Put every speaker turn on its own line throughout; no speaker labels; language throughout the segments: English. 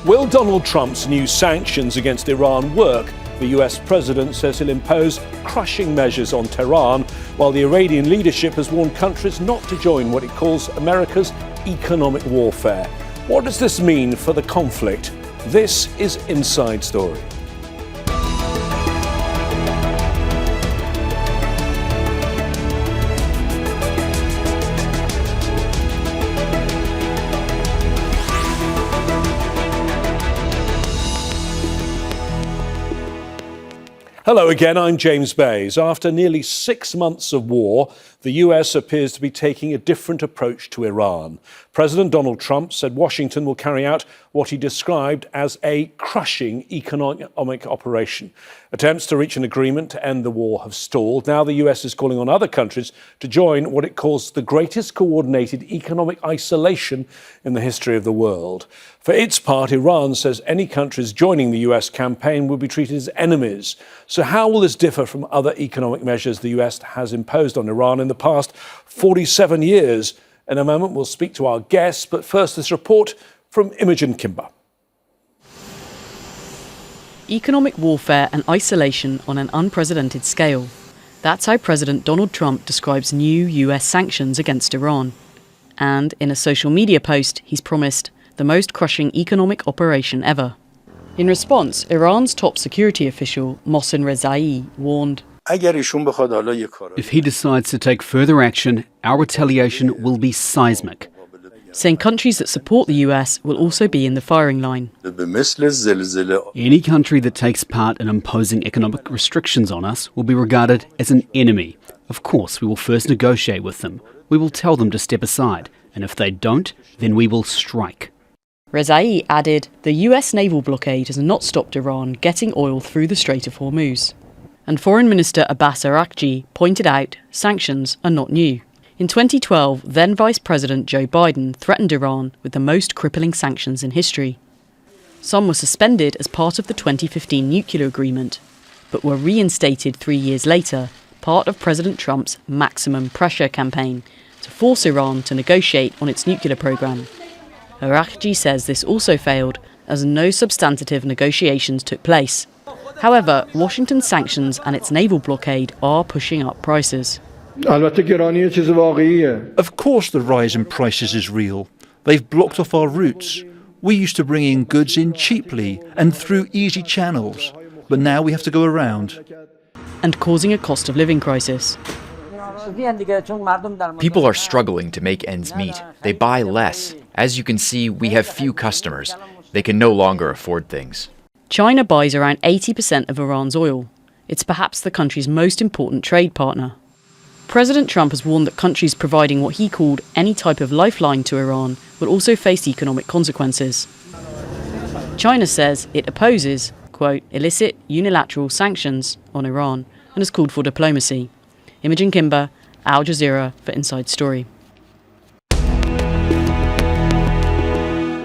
Will Donald Trump's new sanctions against Iran work? The US president says he'll impose crushing measures on Tehran, while the Iranian leadership has warned countries not to join what it calls America's economic warfare. What does this mean for the conflict? This is Inside Story. Hello again, I'm James Bays. After nearly 6 months of war, the US appears to be taking a different approach to Iran. President Donald Trump said Washington will carry out what he described as a crushing economic operation. Attempts to reach an agreement to end the war have stalled. Now the US is calling on other countries to join what it calls the greatest coordinated economic isolation in the history of the world. For its part, Iran says any countries joining the US campaign will be treated as enemies. So how will this differ from other economic measures the US has imposed on Iran in the past 47 years? In a moment, we'll speak to our guests, but first this report from Imogen Kimber.
Economic warfare and isolation on an unprecedented scale. That's how President Donald Trump describes new US sanctions against Iran. And in a social media post, he's promised the most crushing economic operation ever. In response, Iran's top security official, Mohsen Rezai, warned,
if he decides to take further action, our retaliation will be seismic.
Saying countries that support the US will also be in the firing line.
Any country that takes part in imposing economic restrictions on us will be regarded as an enemy. Of course, we will first negotiate with them. We will tell them to step aside, and if they don't, then we will strike.
Rezai added, the US naval blockade has not stopped Iran getting oil through the Strait of Hormuz. And Foreign Minister Abbas Araghchi pointed out sanctions are not new. In 2012, then Vice President Joe Biden threatened Iran with the most crippling sanctions in history. Some were suspended as part of the 2015 nuclear agreement, but were reinstated 3 years later, part of President Trump's maximum pressure campaign to force Iran to negotiate on its nuclear program. Araghchi says this also failed, as no substantive negotiations took place. However, Washington's sanctions and its naval blockade are pushing up prices.
Of course the rise in prices is real. They've blocked off our routes. We used to bring in goods in cheaply and through easy channels, but now we have to go around.
And causing a cost of living crisis.
People are struggling to make ends meet. They buy less. As you can see, we have few customers. They can no longer afford things.
China buys around 80% of Iran's oil. It's perhaps the country's most important trade partner. President Trump has warned that countries providing what he called any type of lifeline to Iran will also face economic consequences. China says it opposes, quote, illicit unilateral sanctions on Iran and has called for diplomacy. Imogen Kimber, Al Jazeera for Inside Story.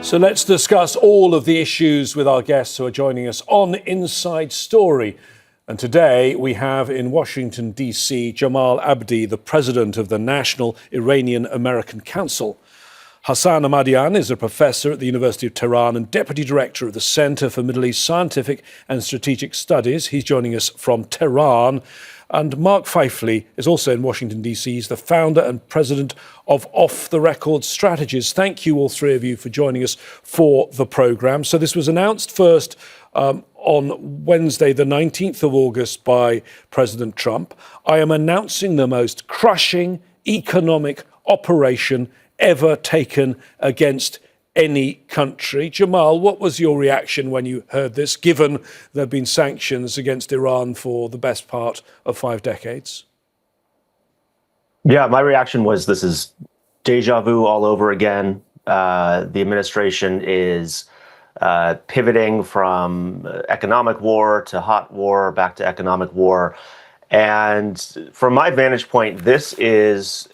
So let's discuss all of the issues with our guests who are joining us on Inside Story. And today we have in Washington, D.C., Jamal Abdi, the president of the National Iranian American Council. Hassan Ahmadian is a professor at the University of Tehran and deputy director of the Center for Middle East Scientific and Strategic Studies. He's joining us from Tehran. And Mark Pfeifle is also in Washington, D.C. He's the founder and president of Off the Record Strategies. Thank you, all three of you, for joining us for the programme. So this was announced first on Wednesday, the 19th of August, by President Trump. I am announcing the most crushing economic operation ever taken against any country. Jamal, what was your reaction when you heard this, given there have been sanctions against Iran for the best part of 5 decades?
Yeah, my reaction was this is deja vu all over again. The administration is pivoting from economic war to hot war, back to economic war. And from my vantage point, this is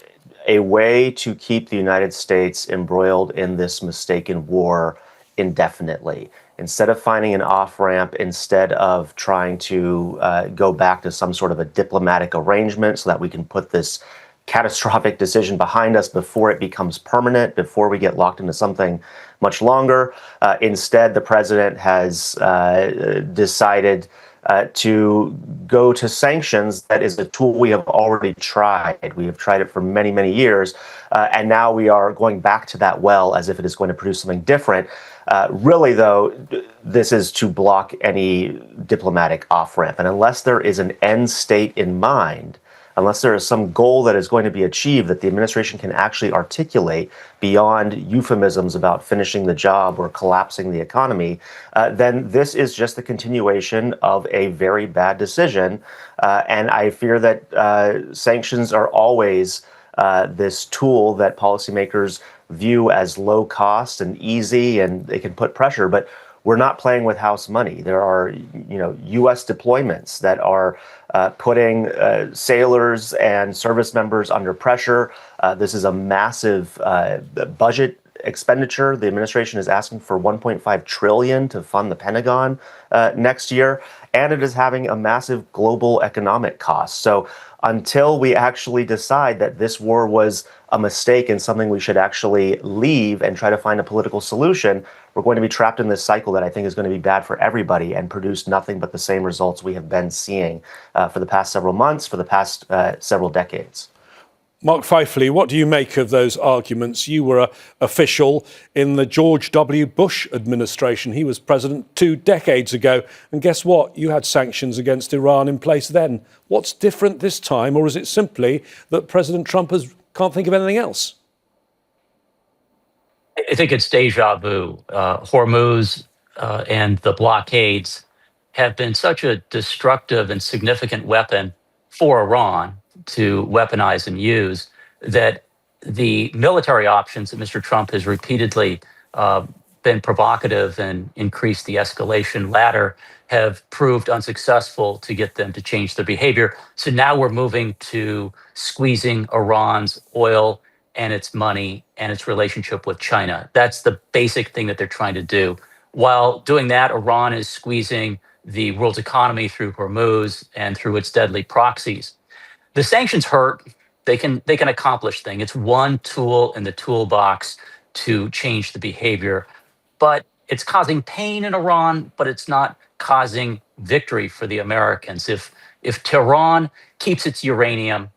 a way to keep the United States embroiled in this mistaken war indefinitely. Instead of finding an off-ramp, instead of trying to go back to some sort of a diplomatic arrangement so that we can put this catastrophic decision behind us before it becomes permanent, before we get locked into something much longer. Instead, the president has decided to go to sanctions. That is a tool we have already tried. We have tried it for many, many years. And now we are going back to that well as if it is going to produce something different. Really, though, this is to block any diplomatic off-ramp. And unless there is an end state in mind, unless there is some goal that is going to be achieved that the administration can actually articulate beyond euphemisms about finishing the job or collapsing the economy, then this is just the continuation of a very bad decision. And I fear that sanctions are always this tool that policymakers view as low cost and easy, and they can put pressure. But we're not playing with house money. There are, U.S. deployments that are putting sailors and service members under pressure. This is a massive budget expenditure. The administration is asking for $1.5 trillion to fund the Pentagon next year, and it is having a massive global economic cost. So until we actually decide that this war was a mistake and something we should actually leave and try to find a political solution, we're going to be trapped in this cycle that I think is going to be bad for everybody and produce nothing but the same results we have been seeing for the past several months, for the past several decades.
Mark Pfeifle, what do you make of those arguments? You were an official in the George W. Bush administration. He was president 2 decades ago. And guess what? You had sanctions against Iran in place then. What's different this time? Or is it simply that President Trump can't think of anything else?
I think it's deja vu. Hormuz and the blockades have been such a destructive and significant weapon for Iran to weaponize and use that the military options that Mr. Trump has repeatedly been provocative and increased the escalation ladder have proved unsuccessful to get them to change their behavior. So now we're moving to squeezing Iran's oil and its money and its relationship with China. That's the basic thing that they're trying to do. While doing that, Iran is squeezing the world's economy through Hormuz and through its deadly proxies. The sanctions hurt. They can accomplish things. It's one tool in the toolbox to change the behavior, but it's causing pain in Iran, but it's not causing victory for the Americans. If Tehran keeps its uranium,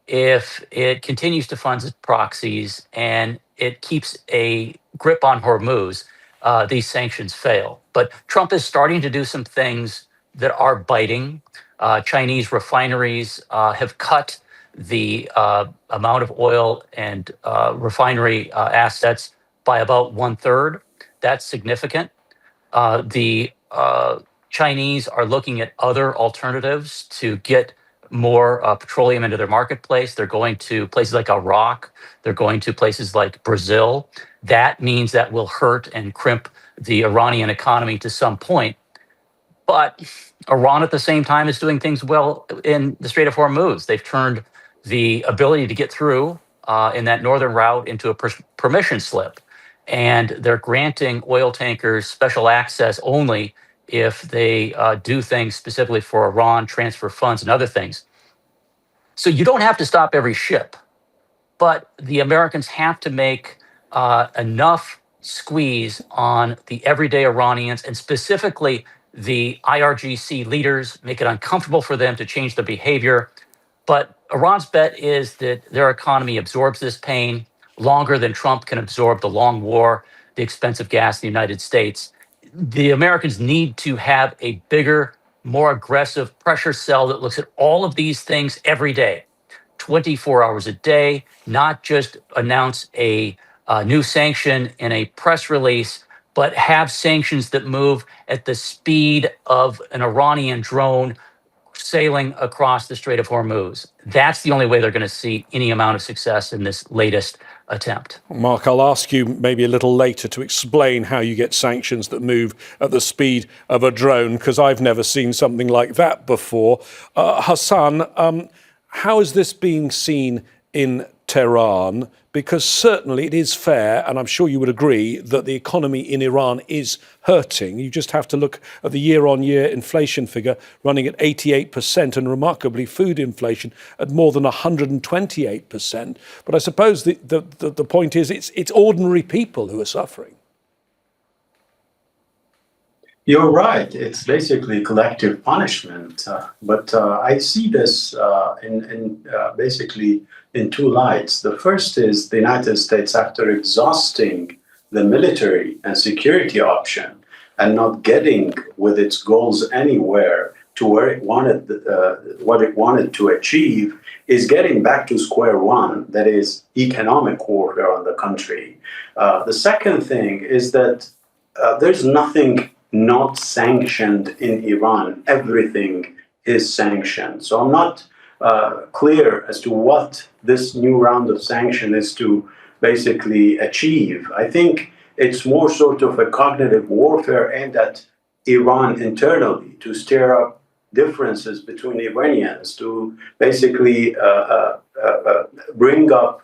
if it continues to fund its proxies, and it keeps a grip on Hormuz, these sanctions fail. But Trump is starting to do some things that are biting. Chinese refineries have cut the amount of oil and refinery assets by about 1/3. That's significant. The Chinese are looking at other alternatives to get more petroleum into their marketplace. They're going to places like Iraq. They're going to places like Brazil. That means that will hurt and crimp the Iranian economy to some point. But Iran at the same time is doing things well in the Strait of Hormuz. They've turned the ability to get through in that northern route into a permission slip. And they're granting oil tankers special access only if they do things specifically for Iran, transfer funds and other things. So you don't have to stop every ship, but the Americans have to make enough squeeze on the everyday Iranians and specifically the IRGC leaders, make it uncomfortable for them to change their behavior. But Iran's bet is that their economy absorbs this pain longer than Trump can absorb the long war, the expensive gas in the United States. The Americans need to have a bigger, more aggressive pressure cell that looks at all of these things every day, 24 hours a day, not just announce a new sanction in a press release, but have sanctions that move at the speed of an Iranian drone sailing across the Strait of Hormuz. That's the only way they're going to see any amount of success in this latest attempt.
Mark, I'll ask you maybe a little later to explain how you get sanctions that move at the speed of a drone, because I've never seen something like that before. Hassan, how is this being seen in Tehran? Because certainly it is fair, and I'm sure you would agree, that the economy in Iran is hurting. You just have to look at the year-on-year inflation figure running at 88%, and remarkably food inflation at more than 128%. But I suppose the point is it's ordinary people who are suffering.
You're right. It's basically collective punishment. But I see this basically in two lights. The first is the United States, after exhausting the military and security option and not getting with its goals anywhere to where it wanted, what it wanted to achieve, is getting back to square one, that is economic warfare on the country. The second thing is that there's nothing not sanctioned in Iran. Everything is sanctioned. So I'm not clear as to what this new round of sanction is to basically achieve. I think it's more sort of a cognitive warfare aimed at Iran internally to stir up differences between Iranians, to basically bring up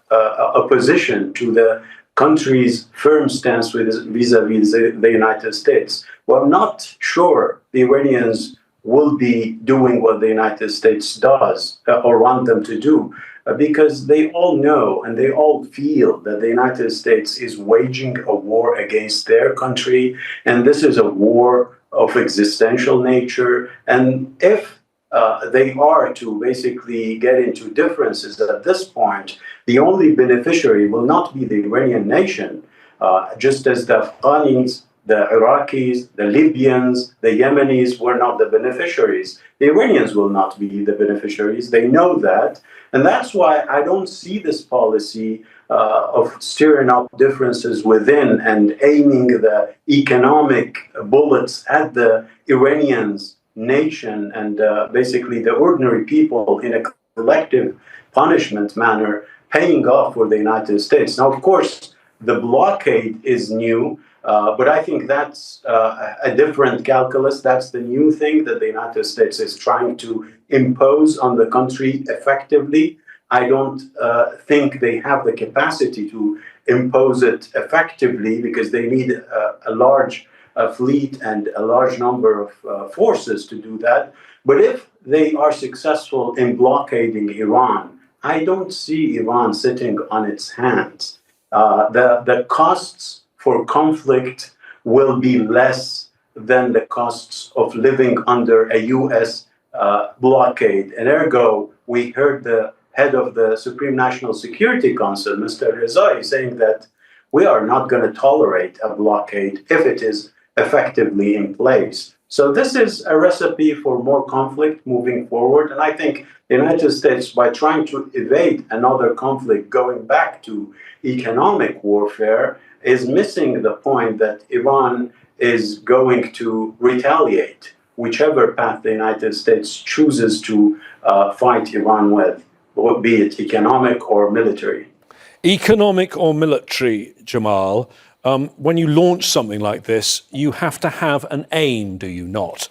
opposition to the country's firm stance vis-a-vis the United States. Well, I'm not sure the Iranians will be doing what the United States does or want them to do, because they all know and they all feel that the United States is waging a war against their country, and this is a war of existential nature. And if they are to basically get into differences at this point, the only beneficiary will not be the Iranian nation, just as the Afghanis, the Iraqis, the Libyans, the Yemenis were not the beneficiaries. The Iranians will not be the beneficiaries. They know that. And that's why I don't see this policy of stirring up differences within and aiming the economic bullets at the Iranians nation and basically the ordinary people in a collective punishment manner paying off for the United States. Now, of course, the blockade is new, but I think that's a different calculus. That's the new thing that the United States is trying to impose on the country effectively. I don't think they have the capacity to impose it effectively because they need a large fleet and a large number of forces to do that. But if they are successful in blockading Iran, I don't see Iran sitting on its hands. The costs for conflict will be less than the costs of living under a U.S. Blockade. And ergo, we heard the head of the Supreme National Security Council, Mr. Rezai, saying that we are not going to tolerate a blockade if it is effectively in place. So this is a recipe for more conflict moving forward. And I think the United States, by trying to evade another conflict going back to economic warfare, is missing the point that Iran is going to retaliate whichever path the United States chooses to fight Iran with, be it economic or military.
Economic or military, Jamal, when you launch something like this, you have to have an aim, do you not?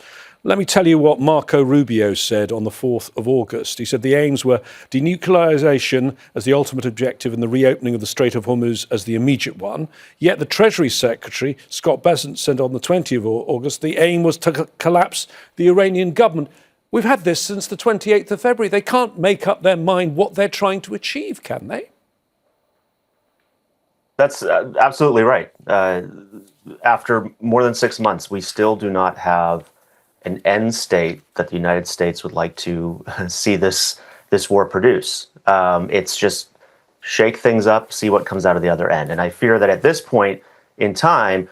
Let me tell you what Marco Rubio said on the 4th of August. He said the aims were denuclearization as the ultimate objective and the reopening of the Strait of Hormuz as the immediate one. Yet the Treasury Secretary, Scott Bessent, said on the 20th of August the aim was to collapse the Iranian government. We've had this since the 28th of February. They can't make up their mind what they're trying to achieve, can they?
That's absolutely right. After more than 6 months, we still do not have an end state that the United States would like to see this war produce. It's just shake things up, see what comes out of the other end. And I fear that at this point in time,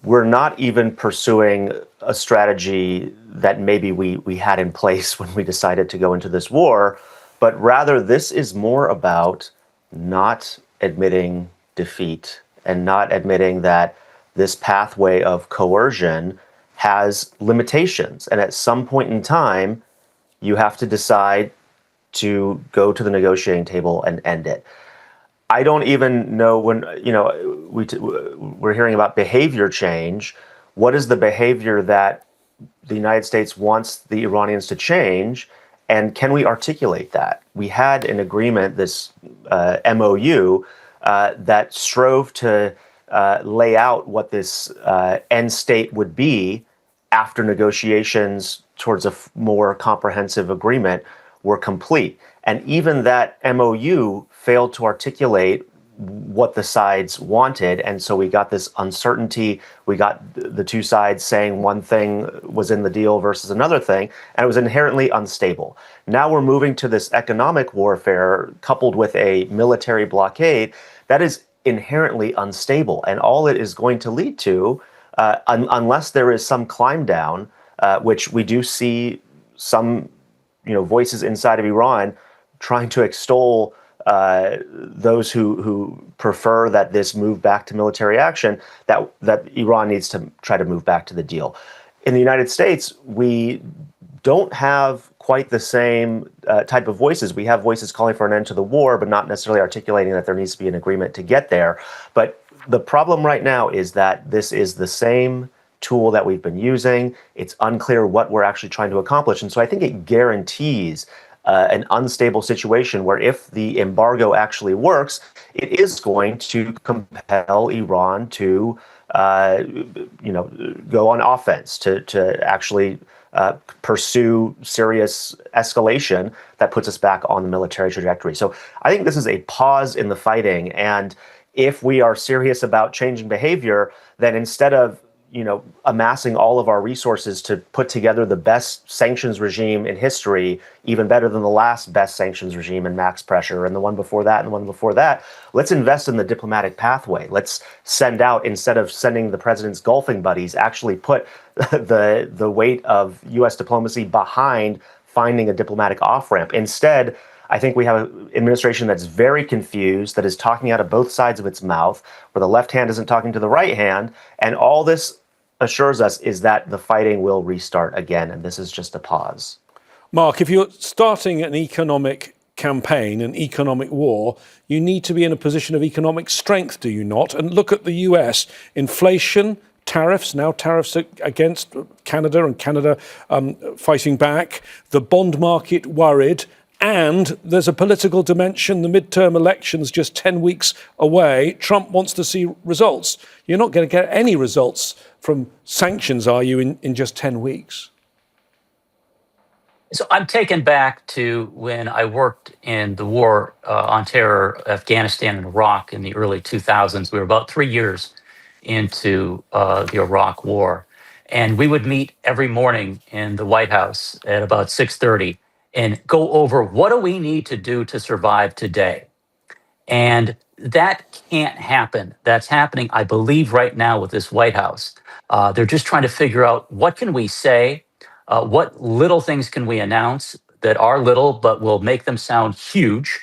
we're not even pursuing a strategy that maybe we had in place when we decided to go into this war, but rather this is more about not admitting defeat and not admitting that this pathway of coercion has limitations. And at some point in time, you have to decide to go to the negotiating table and end it. I don't even know when, we're hearing about behavior change. What is the behavior that the United States wants the Iranians to change? And can we articulate that? We had an agreement, this MOU, that strove to lay out what this end state would be after negotiations towards a more comprehensive agreement were complete. And even that MOU failed to articulate what the sides wanted. And so we got this uncertainty. We got the two sides saying one thing was in the deal versus another thing, and it was inherently unstable. Now we're moving to this economic warfare coupled with a military blockade that is inherently unstable. And all it is going to lead to, unless there is some climb down, which we do see some voices inside of Iran trying to extol those who prefer that this move back to military action, that Iran needs to try to move back to the deal. In the United States, we don't have quite the same type of voices. We have voices calling for an end to the war, but not necessarily articulating that there needs to be an agreement to get there. But the problem right now is that this is the same tool that we've been using. It's unclear what we're actually trying to accomplish. And so I think it guarantees an unstable situation where if the embargo actually works, it is going to compel Iran to, go on offense, to actually pursue serious escalation that puts us back on the military trajectory. So I think this is a pause in the fighting. And if we are serious about changing behavior, then instead of amassing all of our resources to put together the best sanctions regime in history, even better than the last best sanctions regime in max pressure, and the one before that, and the one before that, let's invest in the diplomatic pathway. Let's send out, instead of sending the president's golfing buddies, actually put the weight of U.S. diplomacy behind finding a diplomatic off-ramp. Instead, I think we have an administration that's very confused, that is talking out of both sides of its mouth, where the left hand isn't talking to the right hand, and all this assures us is that the fighting will restart again, and this is just a pause.
Mark, if you're starting an economic campaign, an economic war, you need to be in a position of economic strength, do you not? And look at the US. Inflation, tariffs, now tariffs against Canada, and Canada fighting back. The bond market worried. And there's a political dimension. The midterm elections just 10 weeks away. Trump wants to see results. You're not going to get any results from sanctions, are you, in just 10 weeks?
So I'm taken back to when I worked in the war on terror, Afghanistan and Iraq in the early 2000s. We were about 3 years into the Iraq war. And we would meet every morning in the White House at about 6:30 and go over what do we need to do to survive today. And that can't happen. That's happening, I believe, right now with this White House. They're just trying to figure out what can we say, what little things can we announce that are little but will make them sound huge,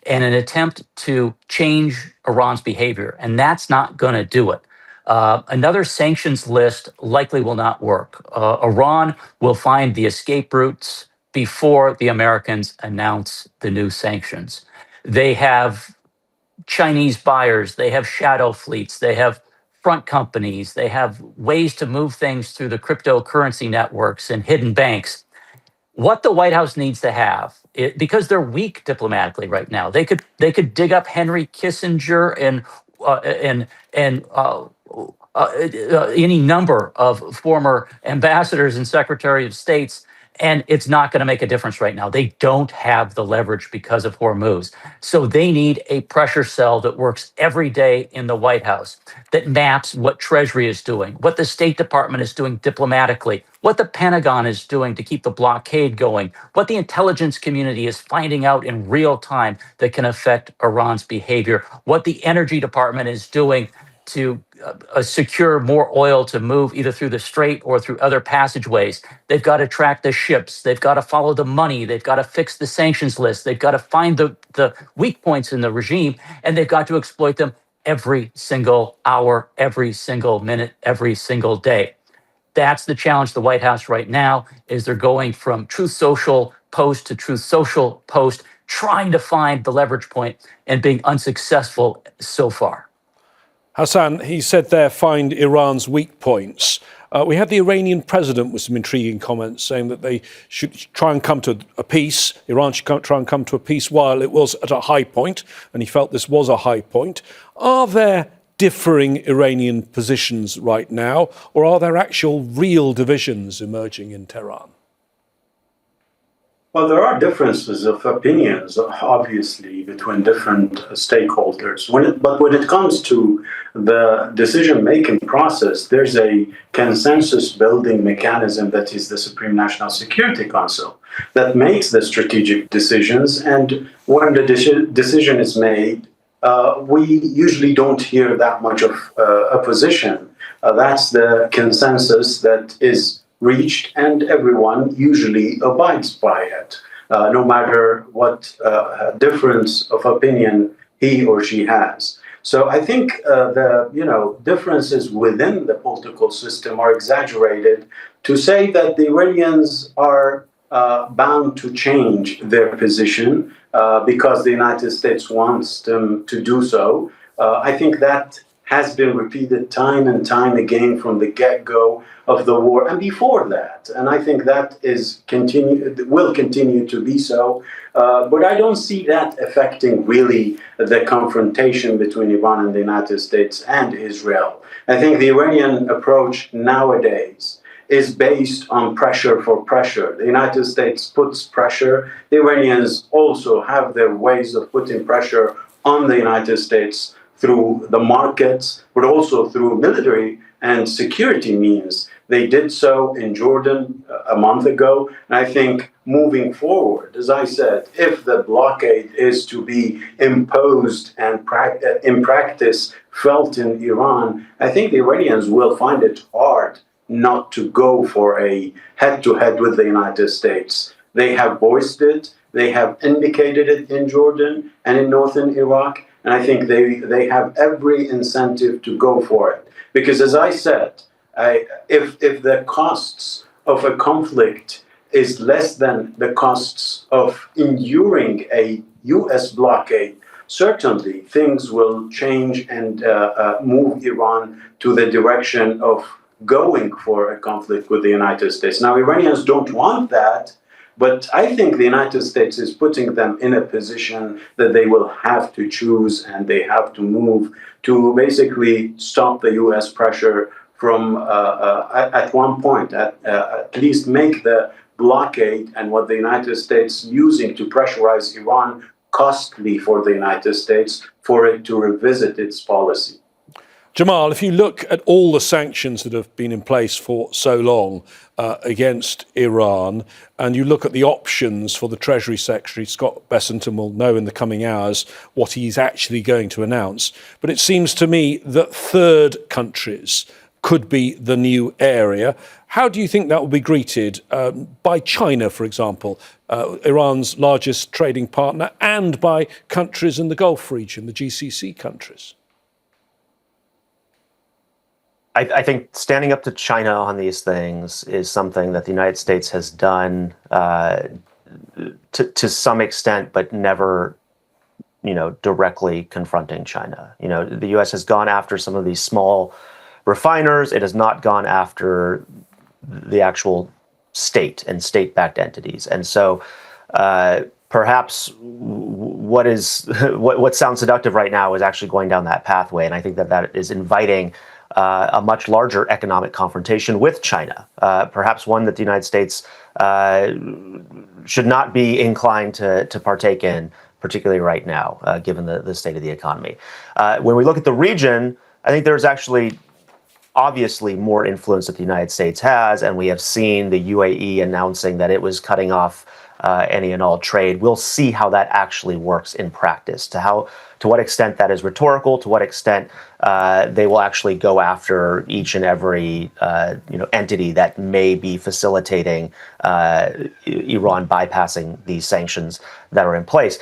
in an attempt to change Iran's behavior. And that's not going to do it. Another sanctions list likely will not work. Iran will find the escape routes before the Americans announce the new sanctions. They have Chinese buyers, they have shadow fleets, they have front companies, they have ways to move things through the cryptocurrency networks and hidden banks. What the White House needs to have, because they're weak diplomatically right now, they could dig up Henry Kissinger and any number of former ambassadors and secretary of states, and it's not going to make a difference right now. They don't have the leverage because of Hormuz. So they need a pressure cell that works every day in the White House, that maps what Treasury is doing, what the State Department is doing diplomatically, what the Pentagon is doing to keep the blockade going, what the intelligence community is finding out in real time that can affect Iran's behavior, what the Energy Department is doing to secure more oil to move either through the strait or through other passageways. They've got to track the ships. They've got to follow the money. They've got to fix the sanctions list. They've got to find the weak points in the regime, and they've got to exploit them every single hour, every single minute, every single day. That's the challenge the White House right now, is they're going from Truth Social post to Truth Social post, trying to find the leverage point and being unsuccessful so far.
Hassan, he said there, find Iran's weak points. We had the Iranian president with some intriguing comments saying that they should try and come to a peace. Iran should try and come to a peace while it was at a high point, and he felt this was a high point. Are there differing Iranian positions right now, or are there actual real divisions emerging in Tehran?
Well, there are differences of opinions, obviously, between different stakeholders. But when it comes to the decision-making process, there's a consensus-building mechanism that is the Supreme National Security Council that makes the strategic decisions. And when the decision is made, we usually don't hear that much of opposition. That's the consensus that is reached, and everyone usually abides by it, no matter what difference of opinion he or she has. So I think the differences within the political system are exaggerated to say that the Iranians are bound to change their position because the United States wants them to do so. I think that has been repeated time and time again from the get-go of the war and before that. And I think that will continue to be so. But I don't see that affecting really the confrontation between Iran and the United States and Israel. I think the Iranian approach nowadays is based on pressure for pressure. The United States puts pressure. The Iranians also have their ways of putting pressure on the United States through the markets, but also through military and security means. They did so in Jordan a month ago. And I think moving forward, as I said, if the blockade is to be imposed and in practice felt in Iran, I think the Iranians will find it hard not to go for a head-to-head with the United States. They have voiced it. They have indicated it in Jordan and in northern Iraq. And I think they have every incentive to go for it. Because as I said, if the costs of a conflict is less than the costs of enduring a U.S. blockade, certainly things will change and move Iran to the direction of going for a conflict with the United States. Now, Iranians don't want that. But I think the United States is putting them in a position that they will have to choose and they have to move to basically stop the U.S. pressure from, at one point, at least make the blockade and what the United States using to pressurize Iran costly for the United States for it to revisit its policy.
Jamal, if you look at all the sanctions that have been in place for so long against Iran, and you look at the options for the Treasury Secretary, Scott Bessent, will know in the coming hours what he's actually going to announce. But it seems to me that third countries could be the new area. How do you think that will be greeted by China, for example, Iran's largest trading partner, and by countries in the Gulf region, the GCC countries?
I think standing up to China on these things is something that the United States has done to some extent, but never, directly confronting China. The U.S. has gone after some of these small refiners. It has not gone after the actual state and state-backed entities. And so perhaps what sounds seductive right now is actually going down that pathway. And I think that is inviting a much larger economic confrontation with China, perhaps one that the United States should not be inclined to partake in, particularly right now, given the state of the economy. When we look at the region, I think there's actually obviously more influence that the United States has, and we have seen the UAE announcing that it was cutting off any and all trade. We'll see how that actually works in practice, to what extent that is rhetorical, to what extent they will actually go after each and every entity that may be facilitating Iran bypassing these sanctions that are in place.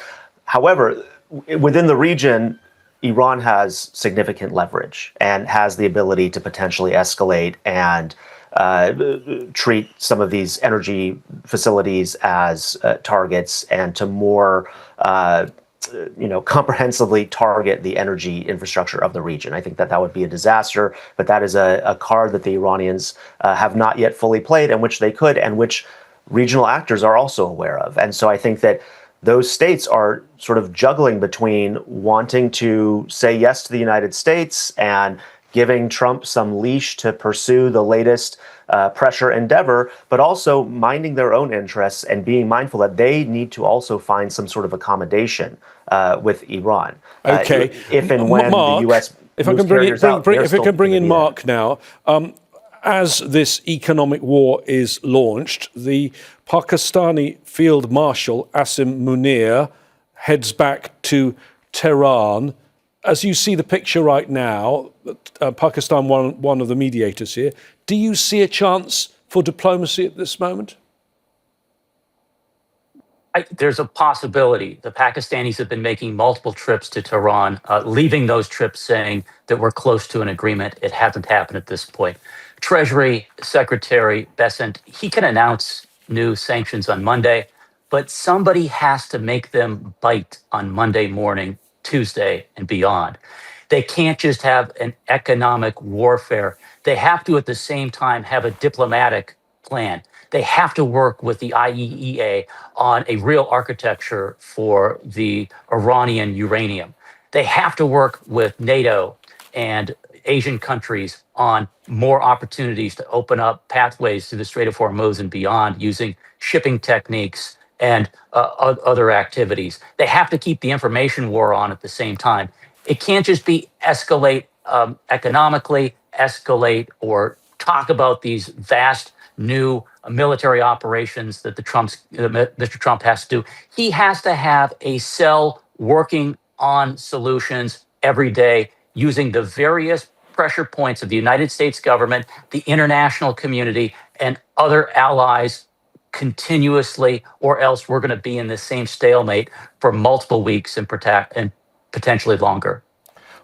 However, within the region, Iran has significant leverage and has the ability to potentially escalate and treat some of these energy facilities as targets, and to more comprehensively target the energy infrastructure of the region. I think that would be a disaster, but that is a card that the Iranians have not yet fully played, and which they could, and which regional actors are also aware of. And so I think that those states are sort of juggling between wanting to say yes to the United States and giving Trump some leash to pursue the latest pressure endeavor, but also minding their own interests and being mindful that they need to also find some sort of accommodation with Iran.
Okay.
If and when
Mark,
the U.S.
if I can bring in Mark now. As this economic war is launched, the Pakistani Field Marshal Asim Munir heads back to Tehran. As you see the picture right now, Pakistan, one of the mediators here, do you see a chance for diplomacy at this moment?
There's a possibility. The Pakistanis have been making multiple trips to Tehran, leaving those trips saying that we're close to an agreement. It hasn't happened at this point. Treasury Secretary Bessent, he can announce new sanctions on Monday, but somebody has to make them bite on Monday morning, Tuesday, and beyond. They can't just have an economic warfare. They have to, at the same time, have a diplomatic plan. They have to work with the IAEA on a real architecture for the Iranian uranium. They have to work with NATO and Asian countries on more opportunities to open up pathways through the Strait of Hormuz and beyond using shipping techniques and other activities. They have to keep the information war on at the same time. It can't just be escalate economically, escalate or talk about these vast new military operations that Mr. Trump has to do. He has to have a cell working on solutions every day using the various pressure points of the United States government, the international community, and other allies continuously, or else we're going to be in the same stalemate for multiple weeks and potentially longer.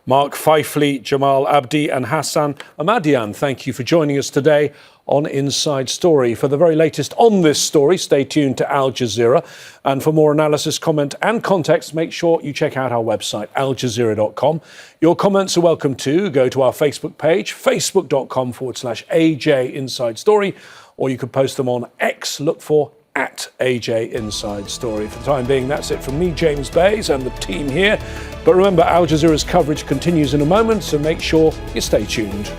Mark Pfeifle, Jamal, Abdi, and Hassan Ahmadian, thank you for joining us today on Inside Story. For the very latest on this story, stay tuned to Al Jazeera. And for more analysis, comment, and context, make sure you check out our website, aljazeera.com. Your comments are welcome too. Go to our Facebook page, facebook.com/AJ Inside Story, or you can post them on X. Look for @AJ Inside Story. For the time being, that's it from me, James Bays, and the team here. But remember, Al Jazeera's coverage continues in a moment, so make sure you stay tuned.